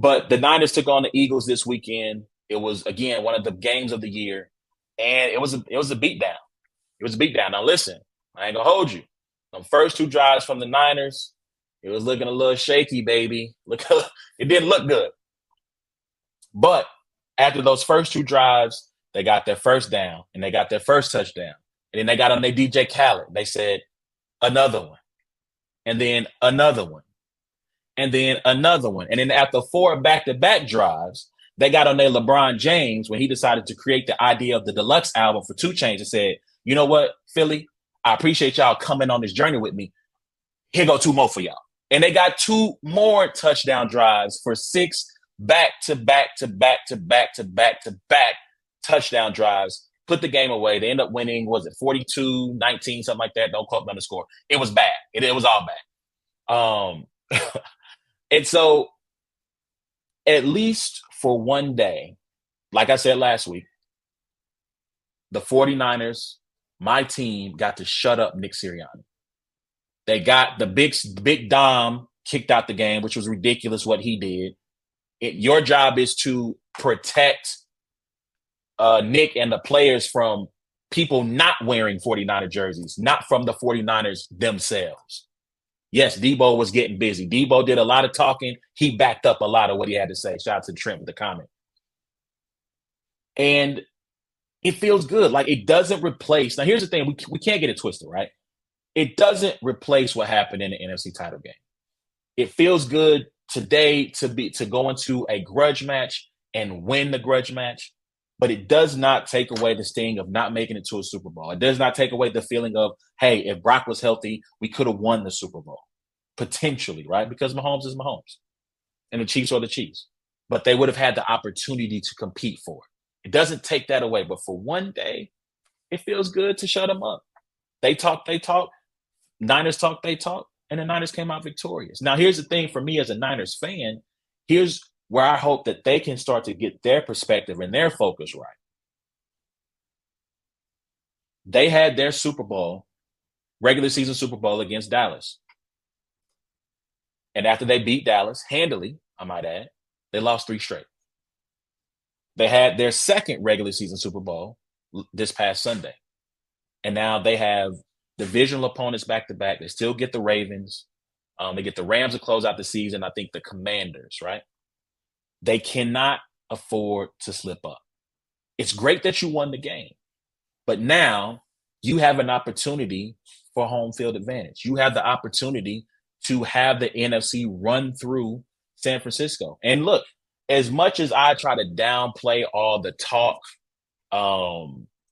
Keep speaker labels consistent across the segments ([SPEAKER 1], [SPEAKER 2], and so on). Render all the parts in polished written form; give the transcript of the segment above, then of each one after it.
[SPEAKER 1] But the Niners took on the Eagles this weekend. It was again one of the games of the year, and it was a beatdown. It was a beatdown. Now listen, I ain't gonna hold you. The first two drives from the Niners, it was looking a little shaky, baby. Look, it didn't look good. But after those first two drives, they got their first down and they got their first touchdown. And then they got on their DJ Khaled. They said, another one. And then another one. And then another one. And then after four back-to-back drives, they got on their LeBron James when he decided to create the idea of the deluxe album for 2 Chainz and said, you know what, Philly, I appreciate y'all coming on this journey with me. Here go two more for y'all. And they got two more touchdown drives for 6 back-to-back-to-back-to-back-to-back-to-back touchdown drives. Put the game away. They end up winning, was it 42-19, something like that? Don't quote me on the score. It was bad. It was all bad. And so at least for one day, like I said last week, the 49ers, my team, got to shut up Nick Sirianni. They got the big Dom kicked out the game, which was ridiculous what he did. Your job is to protect Nick and the players from people not wearing 49er jerseys, not from the 49ers themselves. Yes, Debo was getting busy. Debo did a lot of talking. He backed up a lot of what he had to say. Shout out to Trent with the comment. And it feels good. Like it doesn't replace. Now, here's the thing. We can't get it twisted, right? It doesn't replace what happened in the NFC title game. It feels good today to go into a grudge match and win the grudge match, but it does not take away the sting of not making it to a Super Bowl. It does not take away the feeling of, hey, if Brock was healthy, we could have won the Super Bowl. Potentially, right? Because Mahomes is Mahomes and the Chiefs are the Chiefs. But they would have had the opportunity to compete for it. It doesn't take that away. But for one day, it feels good to shut them up. They talk. Niners talk, they talk. And the Niners came out victorious. Now, here's the thing for me as a Niners fan. Here's where I hope that they can start to get their perspective and their focus right. They had their Super Bowl, regular season Super Bowl against Dallas. And after they beat Dallas handily, I might add, they lost 3 straight. They had their second regular season Super Bowl this past Sunday. And now they have divisional opponents back to back. They still get the Ravens. They get the Rams to close out the season. I think the Commanders, right? They cannot afford to slip up. It's great that you won the game, but now you have an opportunity for home field advantage. You have the opportunity to have the NFC run through San Francisco. And look, as much as I try to downplay all the talk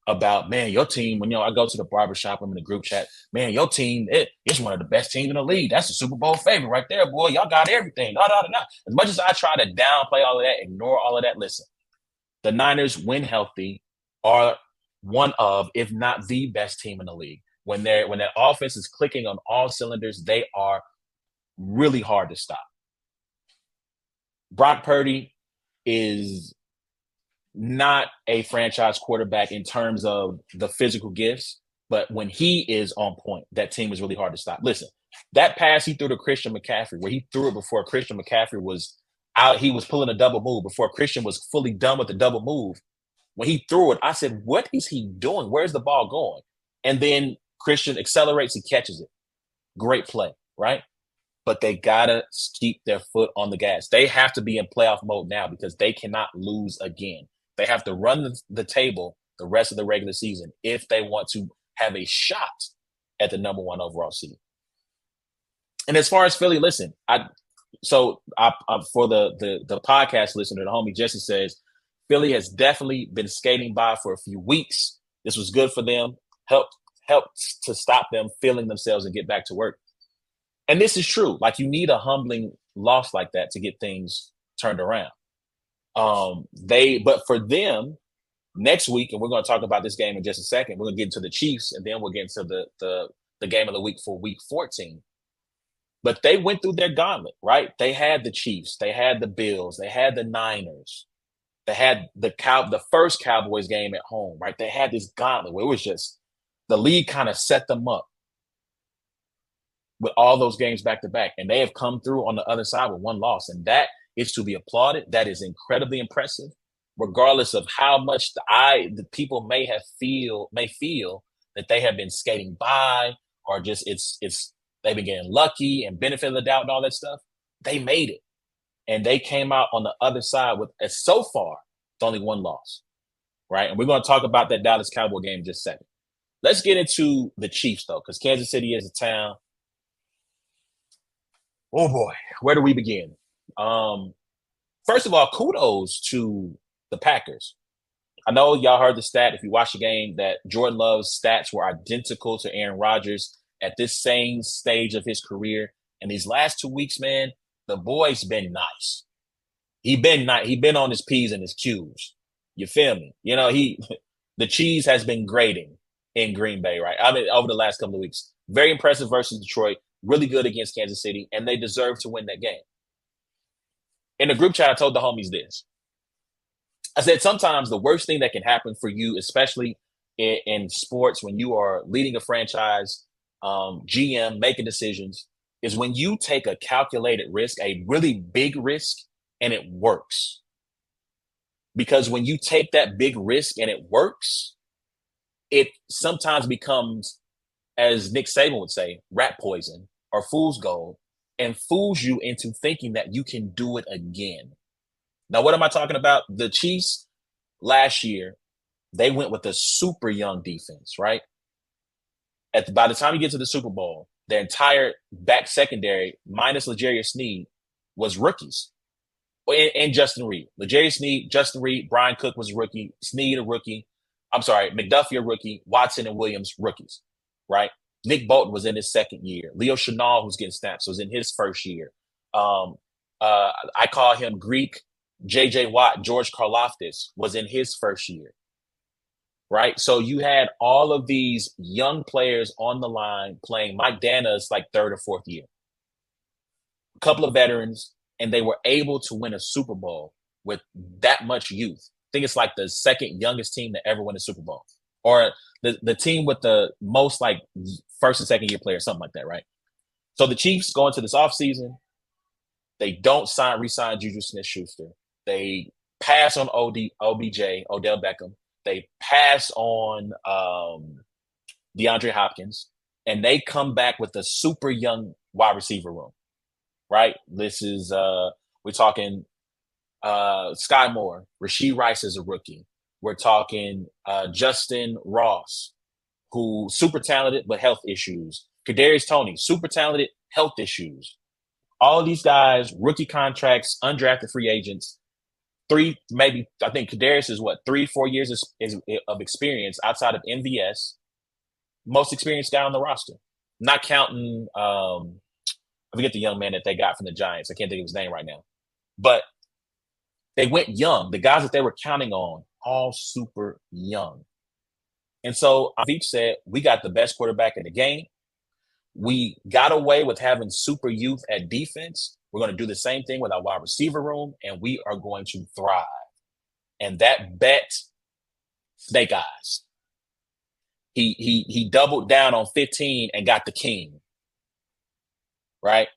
[SPEAKER 1] about, man, your team, when I go to the barbershop, I'm in the group chat, man, your team, it's one of the best teams in the league. That's a Super Bowl favorite right there, boy. Y'all got everything. Da, da, da, da. As much as I try to downplay all of that, ignore all of that, listen, the Niners, when healthy, are one of, if not the best team in the league. When that offense is clicking on all cylinders, they are really hard to stop. Brock Purdy is not a franchise quarterback in terms of the physical gifts, but when he is on point, that team is really hard to stop. Listen, that pass he threw to Christian McCaffrey, where he threw it before Christian McCaffrey was out, he was pulling a double move before Christian was fully done with the double move. When he threw it, I said, what is he doing? Where's the ball going? And then Christian accelerates, he catches it. Great play, right? But they gotta keep their foot on the gas. They have to be in playoff mode now because they cannot lose again. They have to run the table the rest of the regular season if they want to have a shot at the number 1 overall seed. And as far as Philly, listen, for the podcast listener, the homie Jesse says, Philly has definitely been skating by for a few weeks. This was good for them, helped to stop them feeling themselves and get back to work. And this is true. Like, you need a humbling loss like that to get things turned around. But for them, next week, and we're going to talk about this game in just a second, we're going to get into the Chiefs, and then we'll get into the game of the week for week 14. But they went through their gauntlet, right? They had the Chiefs, they had the Bills, they had the Niners, they had the first Cowboys game at home, right? They had this gauntlet where it was just the league kind of set them up with all those games back to back, and they have come through on the other side with 1 loss, and that It's to be applauded. That is incredibly impressive, regardless of how much the people may feel that they have been skating by, or just it's they've been getting lucky and benefit of the doubt and all that stuff. They made it, and they came out on the other side with, so far, it's only one loss, right? And we're going to talk about that Dallas Cowboy game in just a second. Let's get into the Chiefs, though, because Kansas City is a town. Oh boy, where do we begin? First of all, kudos to the Packers. I know y'all heard the stat, if you watch the game, that Jordan Love's stats were identical to Aaron Rodgers at this same stage of his career. And these last 2 weeks, man, the boy's been nice. He been nice. He been on his P's and his Q's. You feel me? You know, the cheese has been grating in Green Bay, right? I mean, over the last couple of weeks. Very impressive versus Detroit. Really good against Kansas City, and they deserve to win that game. In the group chat, I told the homies this. I said, sometimes the worst thing that can happen for you, especially in sports, when you are leading a franchise, GM, making decisions, is when you take a calculated risk, a really big risk, and it works. Because when you take that big risk and it works, it sometimes becomes, as Nick Saban would say, rat poison or fool's gold, and fools you into thinking that you can do it again. Now, what am I talking about? The Chiefs last year, they went with a super young defense, right? By the time you get to the Super Bowl, their entire back secondary, minus L'Jarius Sneed, was rookies. And Justin Reed. L'Jarius Sneed, Justin Reed, Brian Cook was a rookie, Sneed a rookie. I'm sorry, McDuffie a rookie, Watson and Williams rookies, right? Nick Bolton was in his second year. Leo Chenal, who's getting snaps, was in his first year. I call him Greek. J.J. Watt, George Karlaftis was in his first year, right? So you had all of these young players on the line playing. Mike Dana's like third or fourth year. A couple of veterans, and they were able to win a Super Bowl with that much youth. I think it's like the second youngest team to ever win a Super Bowl, or the team with the most like first and second year players, something like that, right? So the Chiefs go into this offseason. They don't re-sign Juju Smith-Schuster. They pass on OBJ, Odell Beckham. They pass on DeAndre Hopkins, and they come back with a super young wide receiver room, right? This is we're talking Sky Moore, Rashee Rice is a rookie. We're talking Justin Ross, who super talented but health issues. Kadarius Toney, super talented, health issues. All of these guys, rookie contracts, undrafted free agents. I think Kadarius is 3-4 years of experience outside of MVS. Most experienced guy on the roster. Not counting, I forget the young man that they got from the Giants. I can't think of his name right now. But they went young. The guys that they were counting on, all super young. And so Veach said, we got the best quarterback in the game. We got away with having super youth at defense. We're going to do the same thing with our wide receiver room, and we are going to thrive. And that bet, snake eyes. He doubled down on 15 and got the king. Right?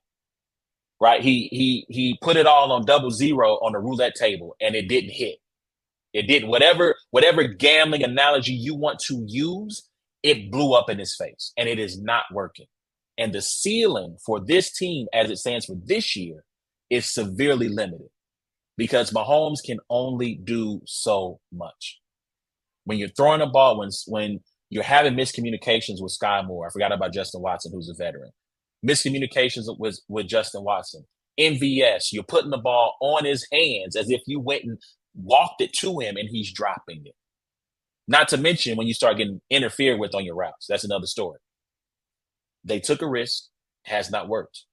[SPEAKER 1] Right? He put it all on 00 on the roulette table, and it didn't hit. It didn't. Whatever gambling analogy you want to use, it blew up in his face, and it is not working. And the ceiling for this team, as it stands for this year, is severely limited because Mahomes can only do so much. When you're throwing a ball, when you're having miscommunications with Sky Moore, I forgot about Justin Watson, who's a veteran. Miscommunications with Justin Watson. MVS, you're putting the ball on his hands as if you went and walked it to him and he's dropping it. Not to mention when you start getting interfered with on your routes. That's another story. They took a risk, has not worked.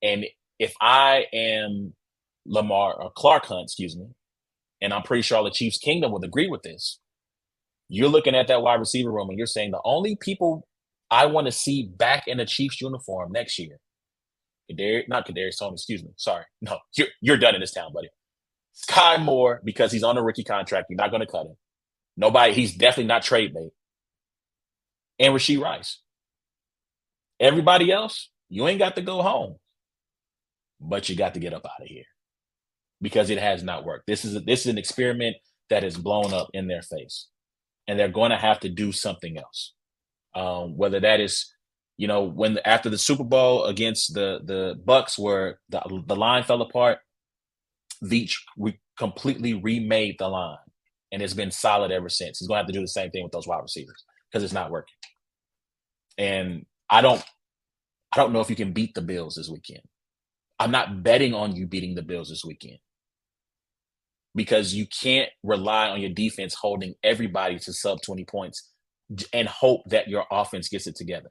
[SPEAKER 1] And if I am Clark Hunt, and I'm pretty sure all the Chiefs Kingdom would agree with this, you're looking at that wide receiver room and you're saying the only people I want to see back in a Chiefs uniform next year, not Kadarius Toney, sorry. No, you're done in this town, buddy. Sky Moore, because he's on a rookie contract, you're not going to cut him. He's definitely not trade bait. And Rashee Rice. Everybody else, you ain't got to go home, but you got to get up out of here. because it has not worked. This is an experiment that has blown up in their face, and they're going to have to do something else. Whether that is, when after the Super Bowl against the Bucks, where the line fell apart, Veach completely remade the line, and it's been solid ever since. He's going to have to do the same thing with those wide receivers because it's not working. And I don't know if you can beat the Bills this weekend. I'm not betting on you beating the Bills this weekend because you can't rely on your defense holding everybody to sub 20 points and hope that your offense gets it together.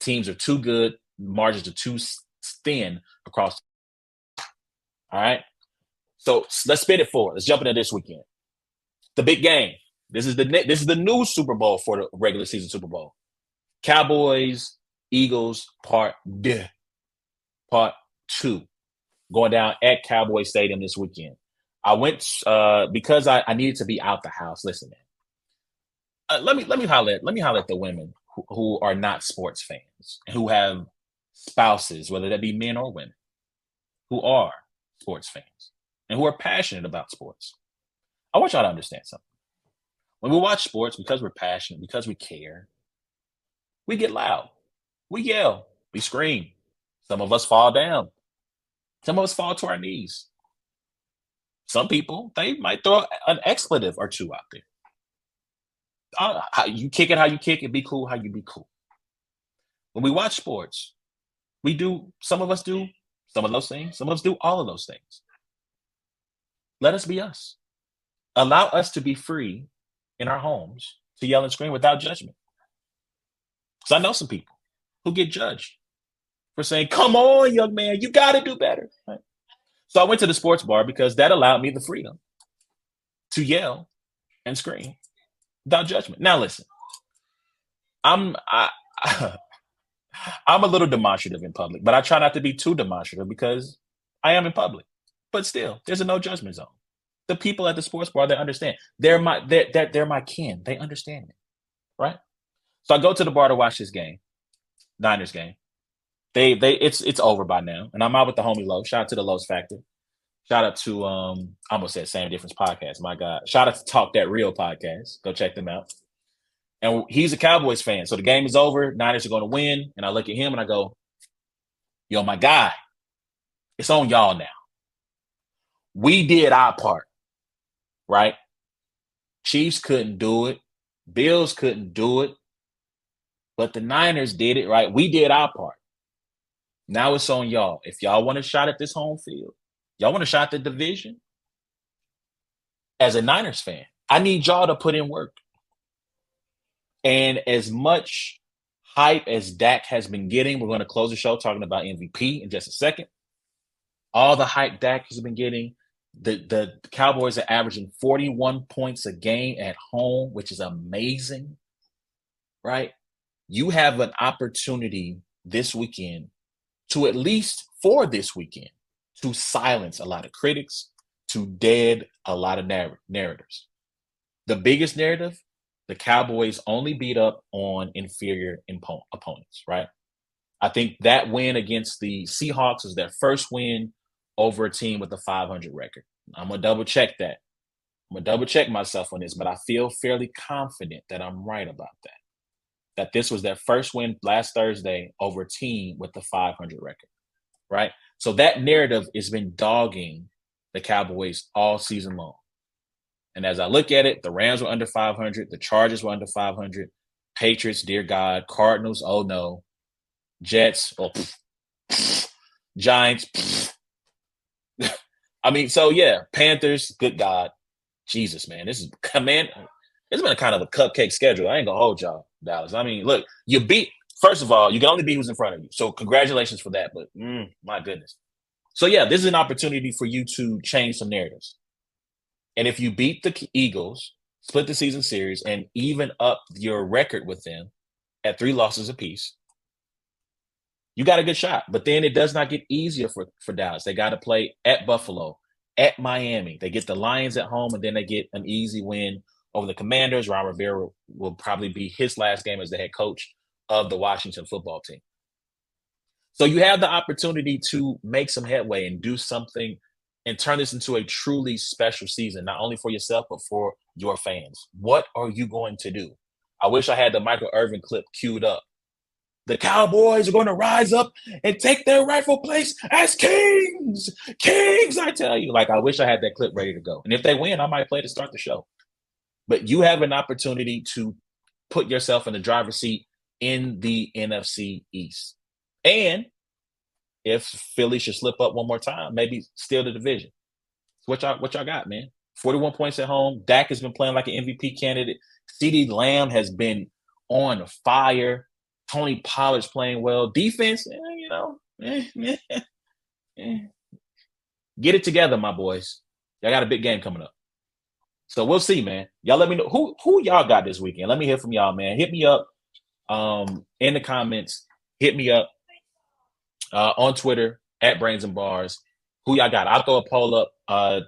[SPEAKER 1] Teams are too good. Margins are too thin across. All right. So let's spin it forward. Let's jump into this weekend. The big game. This is the new Super Bowl for the regular season Super Bowl. Cowboys, Eagles, part 2, going down at Cowboy Stadium this weekend. I went because I needed to be out the house. Listen, man. Let me holler at the women who are not sports fans and who have spouses, whether that be men or women, who are sports fans and who are passionate about sports. I want y'all to understand something. When we watch sports, because we're passionate, because we care, we get loud. We yell. We scream. Some of us fall down. Some of us fall to our knees. Some people, they might throw an expletive or two out there. You kick it how you kick it, be cool how you be cool. When we watch sports, some of us do some of those things. Some of us do all of those things. Let us be us. Allow us to be free in our homes to yell and scream without judgment. Because I know some people who get judged for saying, come on, young man, you got to do better. Right? So I went to the sports bar because that allowed me the freedom to yell and scream without judgment. Now, listen, I'm a little demonstrative in public, but I try not to be too demonstrative because I am in public. But still, there's a no judgment zone. The people at the sports bar, they understand. They're my kin. They understand it, right? So I go to the bar to watch this game, Niners game. It's over by now, and I'm out with the homie Lowe. Shout out to the Lowe's Factor. Shout out to I almost said Same Difference Podcast. My God. Shout out to Talk That Real Podcast. Go check them out. And he's a Cowboys fan. So the game is over. Niners are going to win. And I look at him and I go, yo, my guy, it's on y'all now. We did our part, right? Chiefs couldn't do it. Bills couldn't do it. But the Niners did it, right? We did our part. Now it's on y'all. If y'all want a shot at this home field, y'all want a shot at the division, as a Niners fan, I need y'all to put in work. And as much hype as Dak has been getting, we're going to close the show talking about MVP in just a second. All the hype Dak has been getting, the Cowboys are averaging 41 points a game at home, which is amazing, right? You have an opportunity this weekend to, at least for this weekend, to silence a lot of critics, to dead a lot of narratives. The biggest narrative, the Cowboys only beat up on inferior opponents, right? I think that win against the Seahawks was their first win over a team with a 500 record. I'm going to double check that. I'm going to double check myself on this, but I feel fairly confident that I'm right about that. That this was their first win last Thursday over a team with the 500 record, right? So that narrative has been dogging the Cowboys all season long. And as I look at it, the Rams were under 500. The Chargers were under 500. Patriots, dear God. Cardinals, oh no. Jets, oh, Giants. I mean, so yeah, Panthers, good God. Jesus, man. It's been a kind of a cupcake schedule. I ain't going to hold y'all, Dallas. I mean, look, first of all, you can only beat who's in front of you. So congratulations for that. But my goodness. So yeah, this is an opportunity for you to change some narratives. And if you beat the Eagles, split the season series, and even up your record with them at 3 losses apiece, you got a good shot. But then it does not get easier for Dallas. They got to play at Buffalo, at Miami. They get the Lions at home, and then they get an easy win over the Commanders. Ron Rivera will probably be his last game as the head coach of the Washington football team. So you have the opportunity to make some headway and do something and turn this into a truly special season, not only for yourself, but for your fans? What are you going to do? I wish I had the Michael Irvin clip queued up. The Cowboys are going to rise up and take their rightful place as kings. Kings, I tell you. Like, I wish I had that clip ready to go. And if they win, I might play to start the show. But you have an opportunity to put yourself in the driver's seat in the NFC East. And if Philly should slip up one more time, maybe steal the division. What y'all got, man? 41 points at home. Dak has been playing like an MVP candidate. CeeDee Lamb has been on fire. Tony Pollard's playing well. Defense, get it together, my boys. Y'all got a big game coming up. So we'll see, man. Y'all let me know who y'all got this weekend. Let me hear from y'all, man. Hit me up in the comments. Hit me up on Twitter at Brains and Bars. Who y'all got? I'll throw a poll up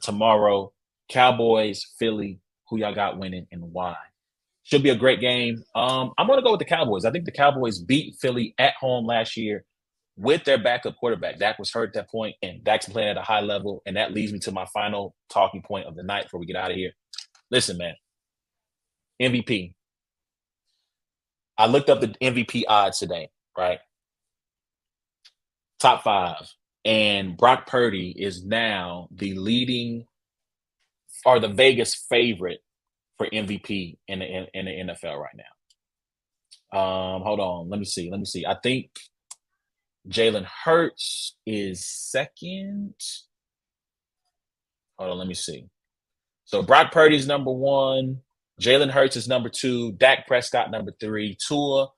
[SPEAKER 1] tomorrow. Cowboys, Philly. Who y'all got winning and why? Should be a great game. I'm going to go with the Cowboys. I think the Cowboys beat Philly at home last year with their backup quarterback. Dak was hurt at that point, and Dak's playing at a high level, and that leads me to my final talking point of the night before we get out of here. Listen, man, MVP. I looked up the MVP odds today, right? Top 5. And Brock Purdy is now the leading or the Vegas favorite for MVP in the NFL right now. Hold on. Let me see. I think Jalen Hurts is second. Hold on. Let me see. So Brock Purdy's number 1. Jalen Hurts is number 2. Dak Prescott, number 3. Tua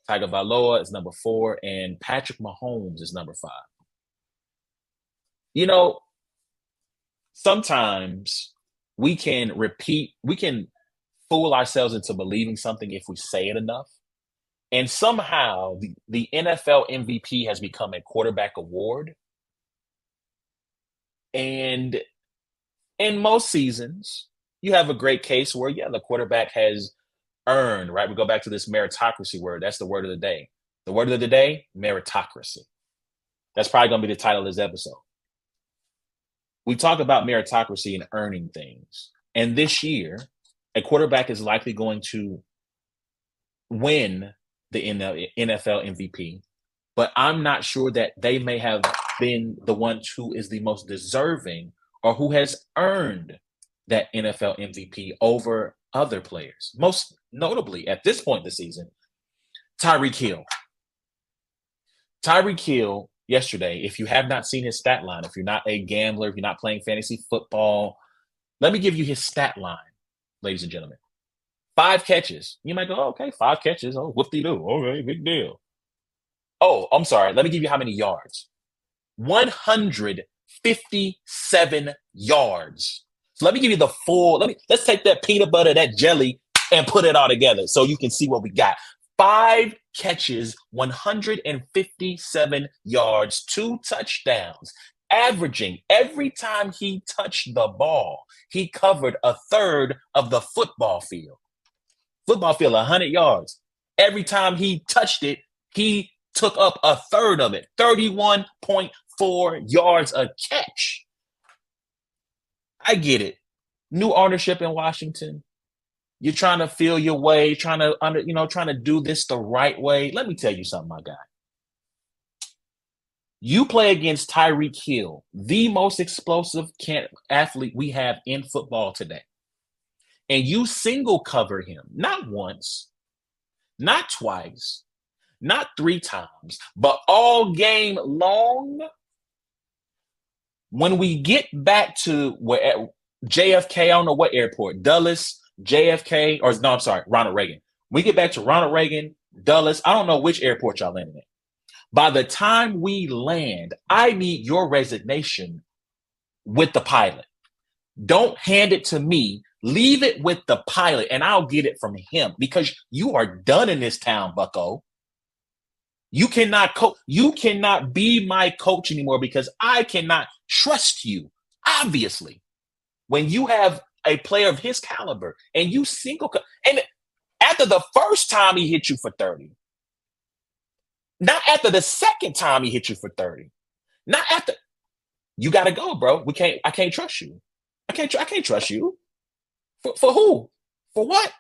[SPEAKER 1] Tagovailoa is number 4. And Patrick Mahomes is number 5. You know, sometimes we can fool ourselves into believing something if we say it enough. And somehow the NFL MVP has become a quarterback award. And in most seasons, you have a great case where, the quarterback has earned, right? We go back to this meritocracy word. That's the word of the day. The word of the day, meritocracy. That's probably going to be the title of this episode. We talk about meritocracy and earning things. And this year, a quarterback is likely going to win the NFL MVP, but I'm not sure that they may have been the one who is the most deserving or who has earned that NFL MVP over other players. Most notably, at this point in the season, Tyreek Hill. Tyreek Hill yesterday, if you have not seen his stat line, if you're not a gambler, if you're not playing fantasy football, let me give you his stat line, ladies and gentlemen. 5 catches. You might go, okay, 5 catches. Oh, whoop-de-doo. Okay, big deal. Oh, I'm sorry. Let me give you how many yards. 157 yards. So let me give you the full. Let's take that peanut butter, that jelly, and put it all together so you can see what we got. 5 catches, 157 yards, 2 touchdowns, averaging every time he touched the ball, he covered a third of the football field. Football field, 100 yards. Every time he touched it, he took up a third of it, 31.4 yards a catch. I get it. New ownership in Washington. You're trying to feel your way, trying to do this the right way. Let me tell you something, my guy. You play against Tyreek Hill, the most explosive athlete we have in football today. And you single cover him, not once, not twice, not 3 times, but all game long. When we get back to where JFK, I don't know what airport, Dulles, JFK, Ronald Reagan. We get back to Ronald Reagan, Dulles. I don't know which airport y'all landing at. By the time we land, I need your resignation with the pilot. Don't hand it to me. Leave it with the pilot, and I'll get it from him because you are done in this town, bucko. You cannot You cannot be my coach anymore because I cannot trust you, obviously. When you have a player of his caliber and you and after the first time he hit you for 30, not after the second time he hit you for 30, not after You got to go, bro. I can't trust you. I can't trust you. For who? For what?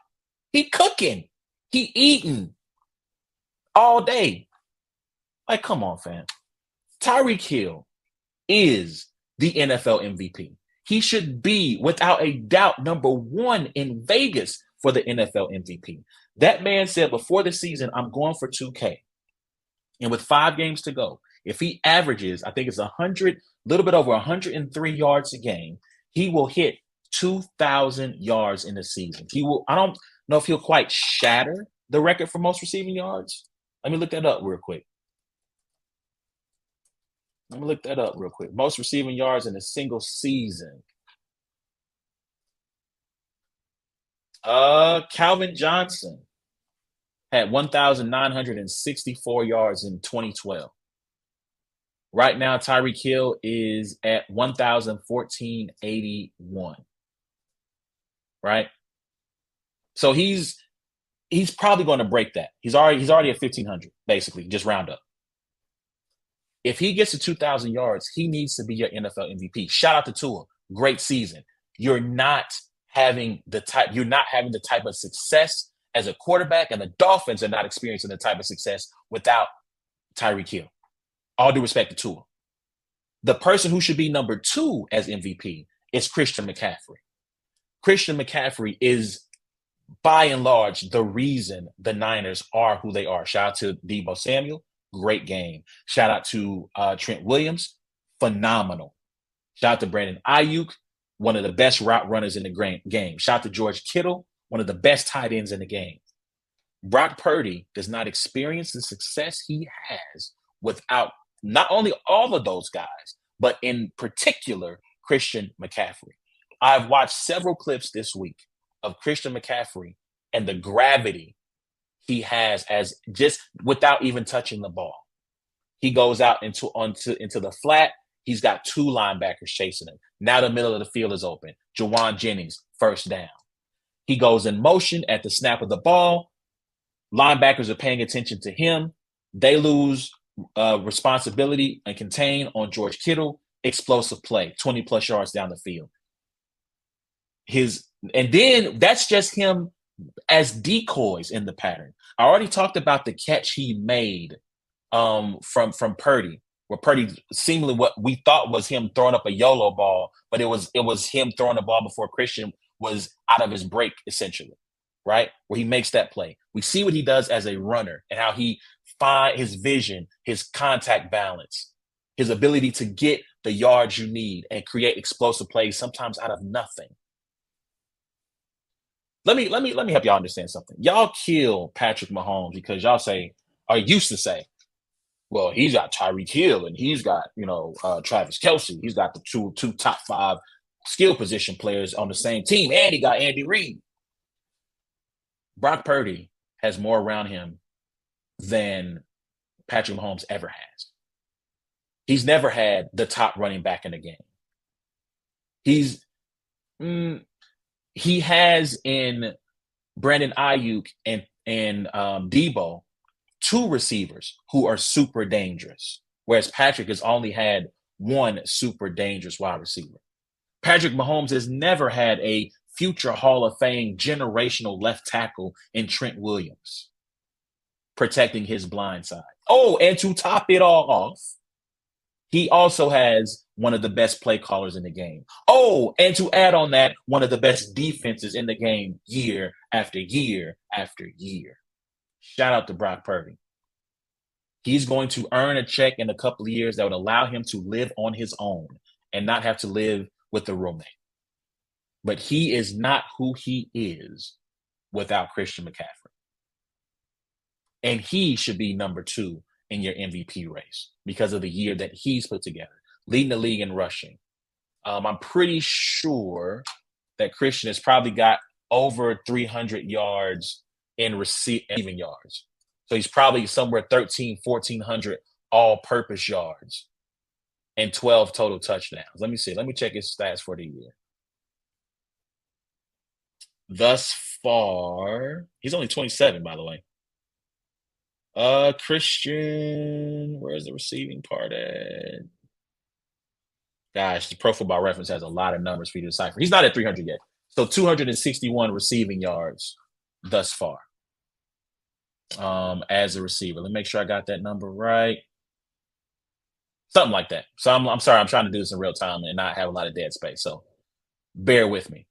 [SPEAKER 1] He cooking. He eating all day. Like, come on, fam. Tyreek Hill is the NFL MVP. He should be, without a doubt, number one in Vegas for the NFL MVP. That man said before the season, I'm going for 2K. And with 5 games to go, if he averages, I think it's 100, a little bit over 103 yards a game, he will hit 2,000 yards in the season. He will, I don't know if he'll quite shatter the record for most receiving yards. Let me look that up real quick. Most receiving yards in a single season. Calvin Johnson had 1,964 yards in 2012. Right now, Tyreek Hill is at 1,014.81. Right? So he's probably going to break that. He's already at 1,500, basically, just round up. If he gets to 2,000 yards, he needs to be your NFL MVP. Shout out to Tua. Great season. You're not having the type of success as a quarterback, and the Dolphins are not experiencing the type of success without Tyreek Hill. All due respect to Tua. The person who should be number 2 as MVP is Christian McCaffrey. Christian McCaffrey is, by and large, the reason the Niners are who they are. Shout out to Deebo Samuel. Great game. Shout out to Trent Williams. Phenomenal. Shout out to Brandon Ayuk, one of the best route runners in the game. Shout out to George Kittle, one of the best tight ends in the game. Brock Purdy does not experience the success he has without not only all of those guys, but in particular, Christian McCaffrey. I've watched several clips this week of Christian McCaffrey and the gravity he has as just without even touching the ball. He goes out into the flat. He's got 2 linebackers chasing him. Now the middle of the field is open. Jawan Jennings, first down. He goes in motion at the snap of the ball. Linebackers are paying attention to him. They lose responsibility and contain on George Kittle. Explosive play, 20 plus yards down the field. And then that's just him as decoys in the pattern. I already talked about the catch he made from Purdy, where Purdy seemingly what we thought was him throwing up a YOLO ball, but it was him throwing the ball before Christian was out of his break, essentially, right? Where he makes that play. We see what he does as a runner and how he finds his vision, his contact balance, his ability to get the yards you need and create explosive plays, sometimes out of nothing. Let me help y'all understand something. Y'all kill Patrick Mahomes because y'all say, or used to say, well, he's got Tyreek Hill and he's got, Travis Kelce. He's got the two top 5 skill position players on the same team, and he got Andy Reid. Brock Purdy has more around him than Patrick Mahomes ever has. He's never had the top running back in the game. He has in Brandon Ayuk and Deebo 2 receivers who are super dangerous, whereas Patrick has only had 1 super dangerous wide receiver. Patrick Mahomes has never had a future Hall of Fame generational left tackle in Trent Williams protecting his blind side. Oh, and to top it all off, he also has one of the best play callers in the game. Oh, and to add on that, one of the best defenses in the game year after year after year. Shout out to Brock Purdy. He's going to earn a check in a couple of years that would allow him to live on his own and not have to live with a roommate. But he is not who he is without Christian McCaffrey. And he should be number 2 in your MVP race because of the year that he's put together, leading the league in rushing. I'm pretty sure that Christian has probably got over 300 yards in receiving yards. So he's probably somewhere 1,400 all-purpose yards and 12 total touchdowns. Let me see. Let me check his stats for the year. Thus far, he's only 27, by the way. Christian, where's the receiving part at? Gosh, the Pro Football Reference has a lot of numbers for you to decipher. He's not at 300 yet. So 261 receiving yards thus far as a receiver. Let me make sure I got that number right. Something like that. So I'm sorry, I'm trying to do this in real time and not have a lot of dead space. So bear with me.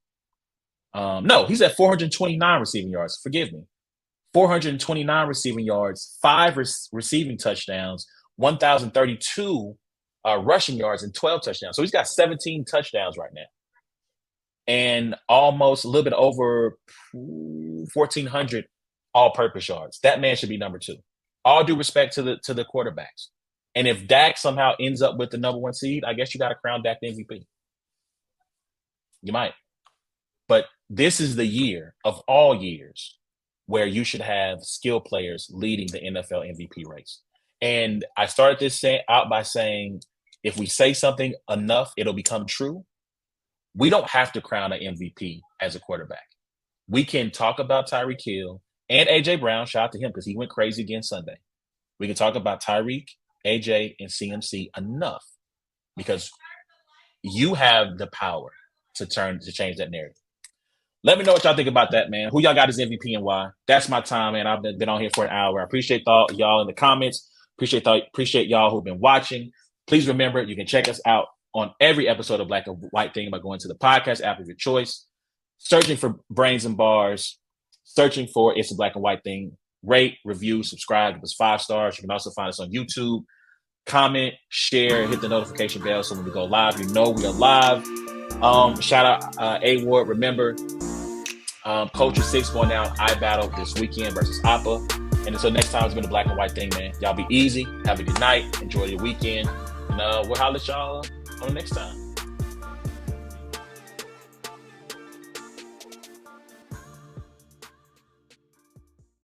[SPEAKER 1] No, he's at 429 receiving yards. Forgive me. 429 receiving yards, 5 receiving touchdowns, 1,032 rushing yards, and 12 touchdowns. So he's got 17 touchdowns right now. And almost a little bit over 1,400 all-purpose yards. That man should be number 2. All due respect to the quarterbacks. And if Dak somehow ends up with the number 1 seed, I guess you got to crown Dak the MVP. You might. But this is the year of all years where you should have skill players leading the NFL MVP race. And I started this out by saying, if we say something enough, it'll become true. We don't have to crown an MVP as a quarterback. We can talk about Tyreek Hill and A.J. Brown. Shout out to him because he went crazy again Sunday. We can talk about Tyreek, A.J., and CMC enough because you have the power to change that narrative. Let me know what y'all think about that, man. Who y'all got as MVP and why? That's my time, man. I've been on here for an hour. I appreciate y'all in the comments. Appreciate y'all who've been watching. Please remember, you can check us out on every episode of Black and White Thing by going to the podcast app of your choice, searching for Brains and Bars, searching for It's a Black and White Thing. Rate, review, subscribe. Give us 5 stars. You can also find us on YouTube. Comment, share, hit the notification bell so when we go live, you know we are live. Shout out A Ward. Remember, Culture 6 going down iBattle this weekend versus Appa. And until next time, it's been a Black and White Thing, man. Y'all be easy. Have a good night. Enjoy your weekend. And we'll holler at y'all on the next time.